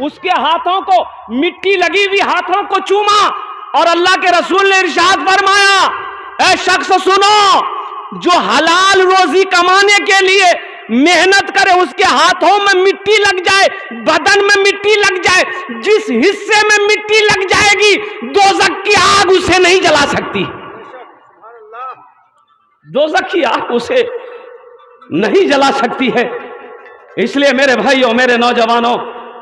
उसके हाथों को, मिट्टी लगी हुई हाथों को चूमा और अल्लाह के रसूल ने इरशाद फरमाया, ऐ शख्स सुनो, जो हलाल रोजी कमाने के लिए मेहनत करे उसके हाथों में मिट्टी लग जाए, बदन में मिट्टी लग जाए, जिस हिस्से में मिट्टी लग जाएगी दोज़ख की आग उसे नहीं जला सकती। दोज़ख की आग उसे नहीं जला सकती है। इसलिए मेरे भाइयों, मेरे नौजवानों,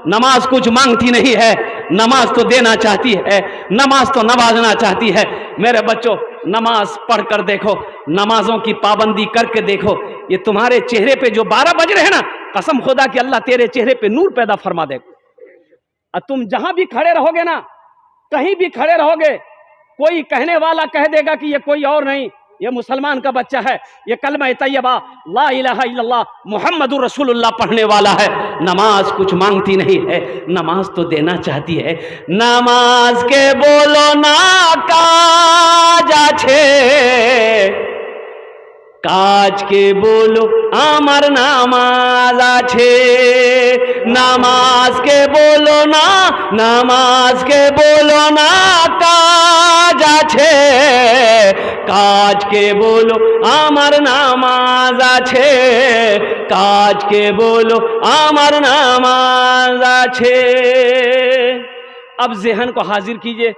नमाज कुछ मांगती नहीं है, नमाज तो देना चाहती है, नमाज तो नवाजना चाहती है। मेरे बच्चों, नमाज पढ़ कर देखो, नमाजों की पाबंदी करके देखो, ये तुम्हारे चेहरे पे जो 12 बज रहे हैं ना, कसम खुदा कि अल्लाह तेरे चेहरे पे नूर पैदा फरमा देगा। और तुम जहां भी खड़े रहोगे ना, कहीं भी खड़े रहोगे, कोई कहने वाला कह देगा कि ये कोई और नहीं, ये मुसलमान का बच्चा है, ये कलमा तैयबा ला इलाहा इल्लल्लाह मुहम्मदुर रसूलुल्लाह पढ़ने वाला है। नमाज कुछ मांगती नहीं है, नमाज तो देना चाहती है। नमाज के बोलो ना काज आछे, काज के बोलो आमार नामाज आछे। नामाज के बोलो ना, नामाज के बोलो ना काज आछे, काज के बोलो आमार नामाज आछे, काज के बोलो आमार नामाज आछे। अब ज़हन को हाजिर कीजिए,